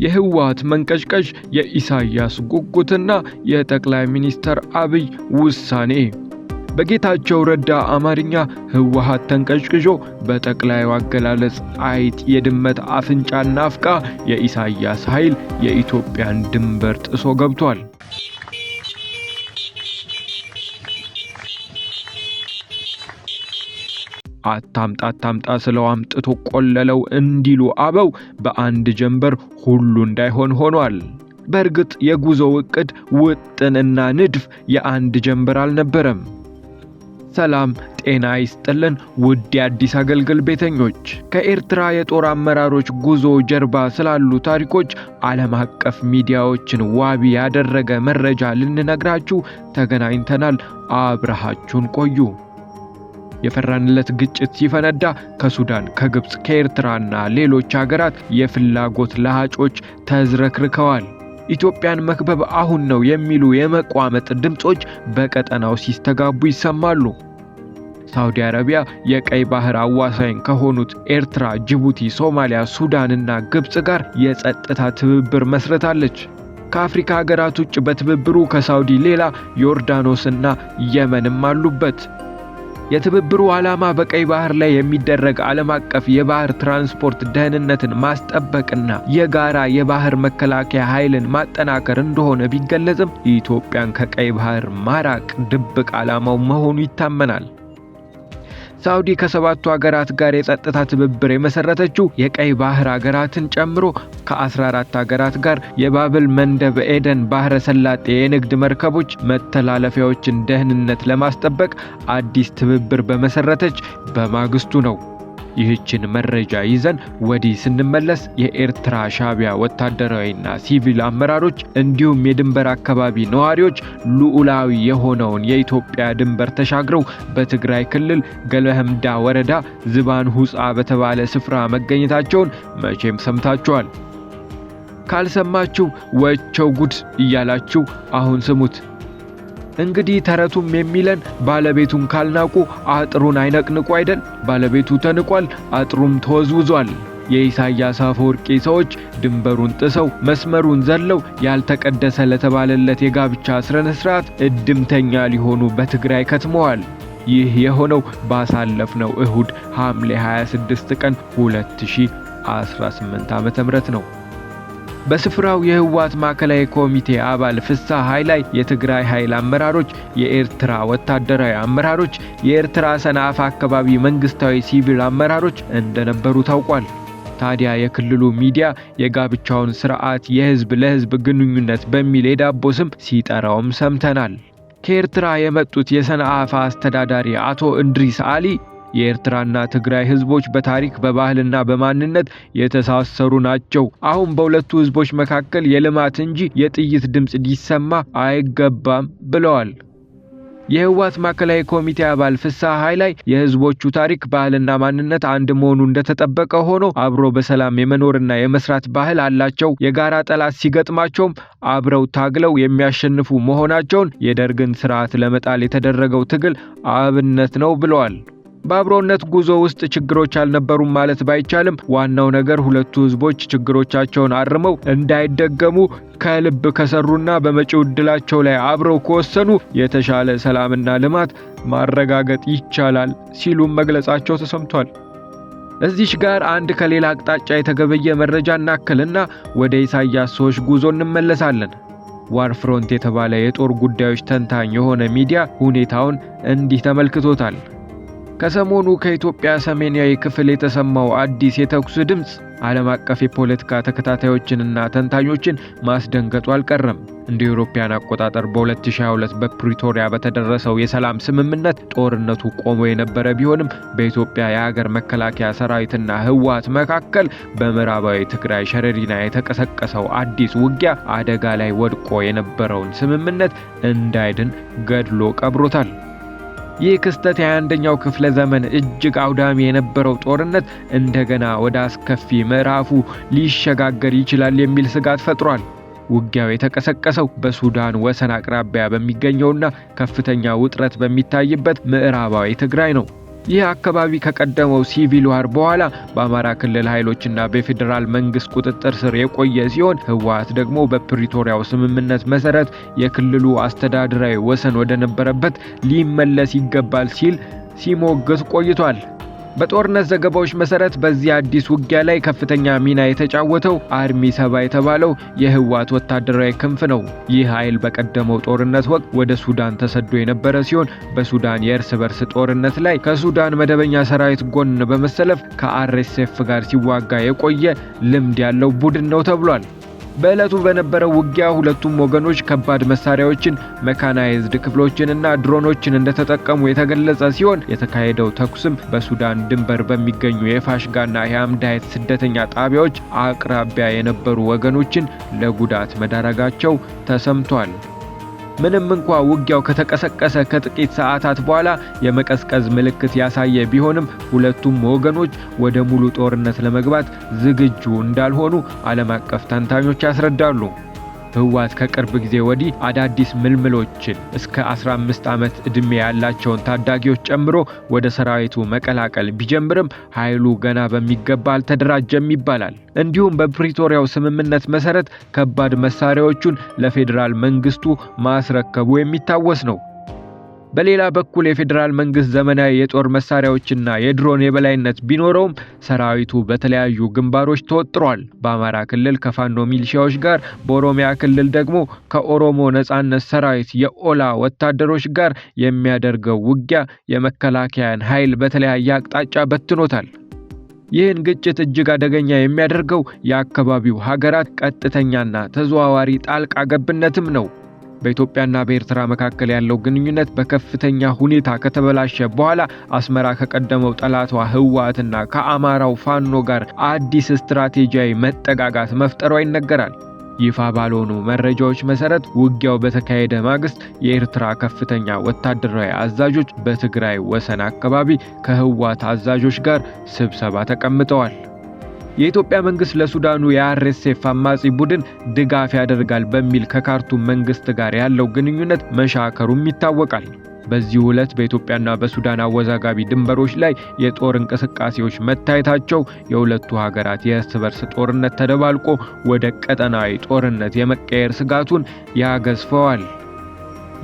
የህወሓት መንቀሽቀሽ የኢሳያስ ጉጉትና የጠቅላይ ሚኒስትር አብይ ውሳኔ። በጌታቸው ረዳ አማርኛ ህወሓት ተንቀሽቅሾ በጠቅላዩ አገላለጽ አይጥ የድመት አፍንጫና አፍቃ የኢሳያስ ኃይል የኢትዮጵያን ድንበር ጥሶ ገብቷል። አታምጣ ስለው አምጥቶ ቆለለው እንዲሉ አበው በአንድ ጀንበር ሁሉ እንዳይሆን ሆኗል። በእርግጥ የጉዞው እቅድ ውጥንና ንድፍ የአንድ ጀንበር አልነበረም። ሰላም ጤና ይስጥልን ውድ የአዲስ አገልግል ቤተኞች፣ ከኤርትራ የጦር አመራሮች ጉዞ ጀርባ ስላሉ ታሪኮች ዓለም አቀፍ ሚዲያዎችን ዋቢ ያደረገ መረጃ ልንነግራችሁ ተገናኝተናል። አብራችሁን ቆዩ። የፈራንለት ግጭት ሲፈነዳ ከሱዳን፣ ከግብጽ፣ ከኤርትራና ሌሎች ሀገራት የፍላጎት ለሃጮች ተዝረክርከዋል። ኢትዮጵያን መክበብ አሁን ነው የሚሉ የመቋመጥ ድምጾች በቀጠናው ሲስተጋቡ ይሰማሉ። ሳውዲ አረቢያ የቀይ ባህር አዋሳኝ ከሆኑት ኤርትራ፣ ጅቡቲ፣ ሶማሊያ፣ ሱዳንና ግብጽ ጋር የጸጥታ ትብብር መስርታለች። ከአፍሪካ ሀገራት ውጭ በትብብሩ ከሳውዲ ሌላ ዮርዳኖስና የመንም አሉበት። የትብብሩ ዓላማ በቀይ ባህር ላይ የሚደረግ ዓለም አቀፍ የባህር ትራንስፖርት ደህንነትን ማስጠበቅና የጋራ የባህር መከላከያ ኃይልን ማጠናከር እንደሆነ ቢገለጽም ኢትዮጵያን ከቀይ ባህር ማራቅ ድብቅ ዓላማው መሆኑ ይታመናል። ሳውዲ ከሰባቱ ሀገራት ጋር የጸጥታ ትብብር የመሰረተችው የቀይ ባህር ሀገራትን ጨምሮ ከ14 ሀገራት ጋር የባብል መንደብ ኤደን ባህረ ሰላጤ የንግድ መርከቦች መተላለፊያዎችን ደህንነት ለማስጠበቅ አዲስ ትብብር በመሰረተች በማግስቱ ነው። ይህችን መረጃ ይዘን ወዲህ ስንመለስ የኤርትራ ሻቢያ ወታደራዊና ሲቪል አመራሮች እንዲሁም የድንበር አካባቢ ነዋሪዎች ሉዓላዊ የሆነውን የኢትዮጵያ ድንበር ተሻግረው በትግራይ ክልል ገለህምዳ ወረዳ ዝባን ሁጻ በተባለ ስፍራ መገኘታቸውን መቼም ሰምታችኋል። ካልሰማችሁ ወቸው ጉድ እያላችሁ አሁን ስሙት። እንግዲህ ተረቱም የሚለን ባለቤቱን ካልናቁ አጥሩን አይነቅንቁ አይደል? ባለቤቱ ተንቋል፣ አጥሩም ተወዝውዟል። የኢሳያስ አፈወርቂ ሰዎች ድንበሩን ጥሰው መስመሩን ዘለው ያልተቀደሰ ለተባለለት የጋብቻ ስነ ስርዓት እድምተኛ ሊሆኑ በትግራይ ከትመዋል። ይህ የሆነው ባሳለፍነው እሁድ ሐምሌ 26 ቀን 2018 ዓ.ም ነው። በስፍራው የህወሓት ማዕከላዊ ኮሚቴ አባል ፍስሐ ኃይላይ፣ የትግራይ ኃይል አመራሮች፣ የኤርትራ ወታደራዊ አመራሮች፣ የኤርትራ ሰንዓፍ አካባቢ መንግስታዊ ሲቪል አመራሮች እንደነበሩ ታውቋል። ታዲያ የክልሉ ሚዲያ የጋብቻውን ስርዓት የህዝብ ለህዝብ ግንኙነት በሚል የዳቦ ስም ሲጠራውም ሰምተናል። ከኤርትራ የመጡት የሰንዓፍ አስተዳዳሪ አቶ እንድሪስ አሊ የኤርትራና ትግራይ ህዝቦች በታሪክ በባህልና በማንነት የተሳሰሩ ናቸው። አሁን በሁለቱ ህዝቦች መካከል የልማት እንጂ የጥይት ድምጽ ሊሰማ አይገባም ብለዋል። የህወሓት ማዕከላዊ ኮሚቴ አባል ፍስሐ ኃይላይ የህዝቦቹ ታሪክ ባህልና ማንነት አንድ መሆኑ እንደተጠበቀ ሆኖ አብሮ በሰላም የመኖርና የመስራት ባህል አላቸው። የጋራ ጠላት ሲገጥማቸውም አብረው ታግለው የሚያሸንፉ መሆናቸውን የደርግን ስርዓት ለመጣል የተደረገው ትግል አብነት ነው ብለዋል። በአብሮነት ጉዞ ውስጥ ችግሮች አልነበሩም ማለት ባይቻልም ዋናው ነገር ሁለቱ ህዝቦች ችግሮቻቸውን አርመው እንዳይደገሙ ከልብ ከሰሩና በመጪው ዕድላቸው ላይ አብረው ከወሰኑ የተሻለ ሰላምና ልማት ማረጋገጥ ይቻላል ሲሉም መግለጻቸው ተሰምቷል። እዚች ጋር አንድ ከሌላ አቅጣጫ የተገበየ መረጃ እናክልና ወደ ኢሳያስ ሰዎች ጉዞ እንመለሳለን። ዋር ፍሮንት የተባለ የጦር ጉዳዮች ተንታኝ የሆነ ሚዲያ ሁኔታውን እንዲህ ተመልክቶታል። ከሰሞኑ ከኢትዮጵያ ሰሜናዊ ክፍል የተሰማው አዲስ የተኩስ ድምጽ ዓለም አቀፍ የፖለቲካ ተከታታዮችንና ተንታኞችን ማስደንገጡ አልቀረም። እንደ አውሮፓውያን አቆጣጠር በ2022 በፕሪቶሪያ በተደረሰው የሰላም ስምምነት ጦርነቱ ቆሞ የነበረ ቢሆንም በኢትዮጵያ የሀገር መከላከያ ሰራዊትና ህወሓት መካከል በምዕራባዊ ትግራይ ሸረሪና የተቀሰቀሰው አዲስ ውጊያ አደጋ ላይ ወድቆ የነበረውን ስምምነት እንዳይድን ገድሎ ቀብሮታል። ይህ ክስተት የ21ኛው ክፍለ ዘመን እጅግ አውዳሚ የነበረው ጦርነት እንደገና ወደ አስከፊ ምዕራፉ ሊሸጋገር ይችላል የሚል ስጋት ፈጥሯል። ውጊያው የተቀሰቀሰው በሱዳን ወሰን አቅራቢያ በሚገኘውና ከፍተኛ ውጥረት በሚታይበት ምዕራባዊ ትግራይ ነው። ይህ አካባቢ ከቀደመው ሲቪል ዋር በኋላ በአማራ ክልል ኃይሎችና በፌደራል መንግስት ቁጥጥር ስር የቆየ ሲሆን ህወሓት ደግሞ በፕሪቶሪያው ስምምነት መሰረት የክልሉ አስተዳደራዊ ወሰን ወደ ነበረበት ሊመለስ ይገባል ሲል ሲሞግት ቆይቷል። በጦርነት ዘገባዎች መሰረት በዚህ አዲስ ውጊያ ላይ ከፍተኛ ሚና የተጫወተው አርሚ 7 የተባለው የህወሓት ወታደራዊ ክንፍ ነው። ይህ ኃይል በቀደመው ጦርነት ወቅት ወደ ሱዳን ተሰዶ የነበረ ሲሆን በሱዳን የእርስ በርስ ጦርነት ላይ ከሱዳን መደበኛ ሰራዊት ጎን በመሰለፍ ከአርኤስኤፍ ጋር ሲዋጋ የቆየ ልምድ ያለው ቡድን ነው ተብሏል። በዕለቱ በነበረው ውጊያ ሁለቱም ወገኖች ከባድ መሳሪያዎችን፣ መካናይዝድ ክፍሎችንና ድሮኖችን እንደተጠቀሙ የተገለጸ ሲሆን የተካሄደው ተኩስም በሱዳን ድንበር በሚገኙ የፋሽጋና የአምዳይት ስደተኛ ጣቢያዎች አቅራቢያ የነበሩ ወገኖችን ለጉዳት መዳረጋቸው ተሰምቷል። ምንም እንኳ ውጊያው ከተቀሰቀሰ ከጥቂት ሰዓታት በኋላ የመቀዝቀዝ ምልክት ያሳየ ቢሆንም ሁለቱም ወገኖች ወደ ሙሉ ጦርነት ለመግባት ዝግጁ እንዳልሆኑ ዓለም አቀፍ ተንታኞች ያስረዳሉ። ህወሓት ከቅርብ ጊዜ ወዲህ አዳዲስ ምልምሎችን እስከ 15 ዓመት ዕድሜ ያላቸውን ታዳጊዎች ጨምሮ ወደ ሰራዊቱ መቀላቀል ቢጀምርም ኃይሉ ገና በሚገባ አልተደራጀም ይባላል። እንዲሁም በፕሪቶሪያው ስምምነት መሰረት ከባድ መሳሪያዎቹን ለፌደራል መንግስቱ ማስረከቡ የሚታወስ ነው። በሌላ በኩል የፌደራል መንግስት ዘመናዊ የጦር መሳሪያዎችና የድሮን የበላይነት ቢኖረውም ሰራዊቱ በተለያዩ ግንባሮች ተወጥሯል። በአማራ ክልል ከፋኖ ሚሊሻዎች ጋር፣ በኦሮሚያ ክልል ደግሞ ከኦሮሞ ነጻነት ሰራዊት የኦላ ወታደሮች ጋር የሚያደርገው ውጊያ የመከላከያን ኃይል በተለያየ አቅጣጫ በትኖታል። ይህን ግጭት እጅግ አደገኛ የሚያደርገው የአካባቢው ሀገራት ቀጥተኛና ተዘዋዋሪ ጣልቃ ገብነትም ነው። በኢትዮጵያና በኤርትራ መካከል ያለው ግንኙነት በከፍተኛ ሁኔታ ከተበላሸ በኋላ አስመራ ከቀደመው ጠላቷ ህወሓትና ከአማራው ፋኖ ጋር አዲስ ስትራቴጂያዊ መጠጋጋት መፍጠሯ ይነገራል። ይፋ ባልሆኑ መረጃዎች መሰረት ውጊያው በተካሄደ ማግስት የኤርትራ ከፍተኛ ወታደራዊ አዛዦች በትግራይ ወሰን አካባቢ ከህወሓት አዛዦች ጋር ስብሰባ ተቀምጠዋል። የኢትዮጵያ መንግስት ለሱዳኑ የአርኤስኤፍ አማጺ ቡድን ድጋፍ ያደርጋል በሚል ከካርቱም መንግስት ጋር ያለው ግንኙነት መሻከሩም ይታወቃል። በዚህ ዕለት በኢትዮጵያና በሱዳን አወዛጋቢ ድንበሮች ላይ የጦር እንቅስቃሴዎች መታየታቸው የሁለቱ ሀገራት የእርስ በርስ ጦርነት ተደባልቆ ወደ ቀጠናዊ ጦርነት የመቀየር ስጋቱን ያገዝፈዋል።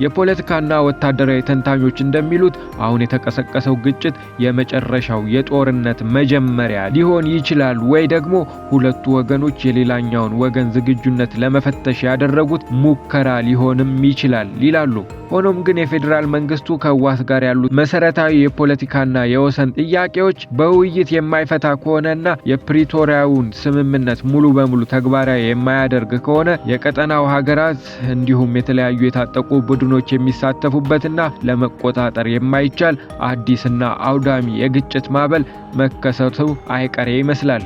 የፖለቲካና ወታደራዊ ተንታኞች እንደሚሉት አሁን የተቀሰቀሰው ግጭት የመጨረሻው የጦርነት መጀመሪያ ሊሆን ይችላል ወይ ደግሞ ሁለቱ ወገኖች የሌላኛውን ወገን ዝግጁነት ለመፈተሽ ያደረጉት ሙከራ ሊሆንም ይችላል ይላሉ። ሆኖም ግን የፌደራል መንግስቱ ከህወሓት ጋር ያሉት መሰረታዊ የፖለቲካና የወሰን ጥያቄዎች በውይይት የማይፈታ ከሆነና የፕሪቶሪያውን ስምምነት ሙሉ በሙሉ ተግባራዊ የማያደርግ ከሆነ የቀጠናው ሀገራት እንዲሁም የተለያዩ የታጠቁ ቡድኖች የሚሳተፉበትና ለመቆጣጠር የማይቻል አዲስና አውዳሚ የግጭት ማዕበል መከሰቱ አይቀሬ ይመስላል።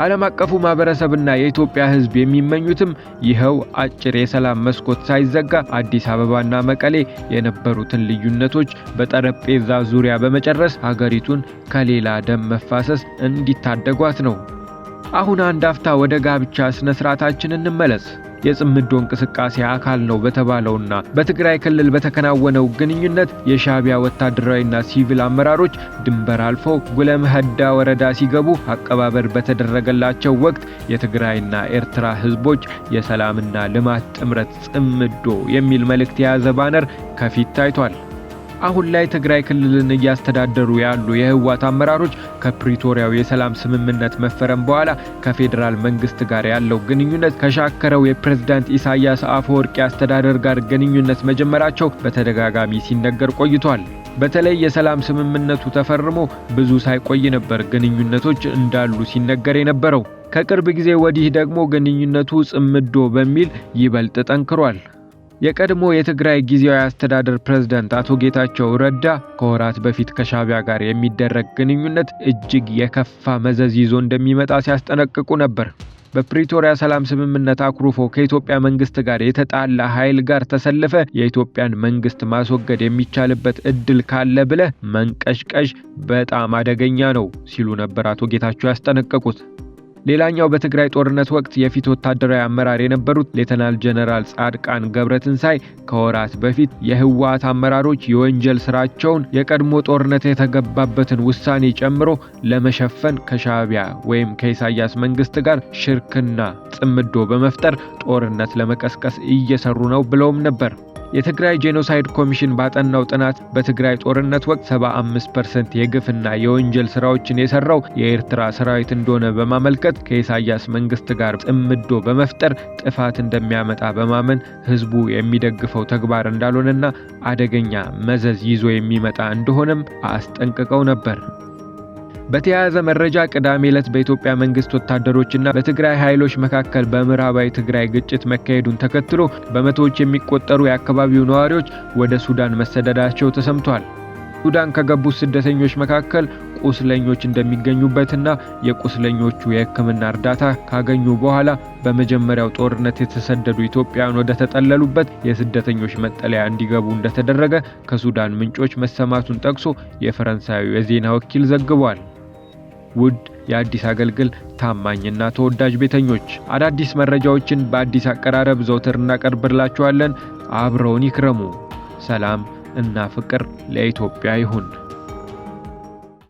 ዓለም አቀፉ ማህበረሰብና የኢትዮጵያ ህዝብ የሚመኙትም ይኸው አጭር የሰላም መስኮት ሳይዘጋ አዲስ አበባና መቀሌ የነበሩትን ልዩነቶች በጠረጴዛ ዙሪያ በመጨረስ ሀገሪቱን ከሌላ ደም መፋሰስ እንዲታደጓት ነው። አሁን አንድ አፍታ ወደ ጋብቻ ስነ ስርዓታችን እንመለስ። የጽምዶ እንቅስቃሴ አካል ነው በተባለውና በትግራይ ክልል በተከናወነው ግንኙነት የሻዕቢያ ወታደራዊና ሲቪል አመራሮች ድንበር አልፈው ጉለምሀዳ ወረዳ ሲገቡ አቀባበል በተደረገላቸው ወቅት የትግራይና ኤርትራ ህዝቦች የሰላምና ልማት ጥምረት ጽምዶ የሚል መልእክት የያዘ ባነር ከፊት ታይቷል። አሁን ላይ ትግራይ ክልልን እያስተዳደሩ ያሉ የህወሓት አመራሮች ከፕሪቶሪያው የሰላም ስምምነት መፈረም በኋላ ከፌደራል መንግስት ጋር ያለው ግንኙነት ከሻከረው የፕሬዝዳንት ኢሳያስ አፈወርቂ አስተዳደር ጋር ግንኙነት መጀመራቸው በተደጋጋሚ ሲነገር ቆይቷል። በተለይ የሰላም ስምምነቱ ተፈርሞ ብዙ ሳይቆይ ነበር ግንኙነቶች እንዳሉ ሲነገር የነበረው። ከቅርብ ጊዜ ወዲህ ደግሞ ግንኙነቱ ጽምዶ በሚል ይበልጥ ጠንክሯል። የቀድሞ የትግራይ ጊዜያዊ አስተዳደር ፕሬዝዳንት አቶ ጌታቸው ረዳ ከወራት በፊት ከሻዕቢያ ጋር የሚደረግ ግንኙነት እጅግ የከፋ መዘዝ ይዞ እንደሚመጣ ሲያስጠነቅቁ ነበር። በፕሪቶሪያ ሰላም ስምምነት አኩርፎ ከኢትዮጵያ መንግስት ጋር የተጣላ ኃይል ጋር ተሰልፈ የኢትዮጵያን መንግስት ማስወገድ የሚቻልበት እድል ካለ ብለ መንቀሽቀሽ በጣም አደገኛ ነው ሲሉ ነበር አቶ ጌታቸው ያስጠነቀቁት። ሌላኛው በትግራይ ጦርነት ወቅት የፊት ወታደራዊ አመራር የነበሩት ሌተናል ጀነራል ጻድቃን ገብረትንሳኤ ከወራት በፊት የህወሓት አመራሮች የወንጀል ስራቸውን የቀድሞ ጦርነት የተገባበትን ውሳኔ ጨምሮ ለመሸፈን ከሻዕቢያ ወይም ከኢሳያስ መንግስት ጋር ሽርክና ጽምዶ በመፍጠር ጦርነት ለመቀስቀስ እየሰሩ ነው ብለውም ነበር። የትግራይ ጄኖሳይድ ኮሚሽን ባጠናው ጥናት በትግራይ ጦርነት ወቅት 75% የግፍና የወንጀል ስራዎችን የሰራው የኤርትራ ሰራዊት እንደሆነ በማመልከት ከኢሳያስ መንግስት ጋር ጽምዶ በመፍጠር ጥፋት እንደሚያመጣ በማመን ህዝቡ የሚደግፈው ተግባር እንዳልሆነና አደገኛ መዘዝ ይዞ የሚመጣ እንደሆነም አስጠንቅቀው ነበር። በተያያዘ መረጃ ቅዳሜ ዕለት በኢትዮጵያ መንግስት ወታደሮችና በትግራይ ኃይሎች መካከል በምዕራባዊ ትግራይ ግጭት መካሄዱን ተከትሎ በመቶዎች የሚቆጠሩ የአካባቢው ነዋሪዎች ወደ ሱዳን መሰደዳቸው ተሰምቷል። ሱዳን ከገቡት ስደተኞች መካከል ቁስለኞች እንደሚገኙበትና የቁስለኞቹ የሕክምና እርዳታ ካገኙ በኋላ በመጀመሪያው ጦርነት የተሰደዱ ኢትዮጵያውያን ወደ ተጠለሉበት የስደተኞች መጠለያ እንዲገቡ እንደተደረገ ከሱዳን ምንጮች መሰማቱን ጠቅሶ የፈረንሳዩ የዜና ወኪል ዘግቧል። ውድ የአዲስ አገልግል ታማኝና ተወዳጅ ቤተኞች አዳዲስ መረጃዎችን በአዲስ አቀራረብ ዘውትር እናቀርብላችኋለን። አብረውን ይክረሙ። ሰላም እና ፍቅር ለኢትዮጵያ ይሁን።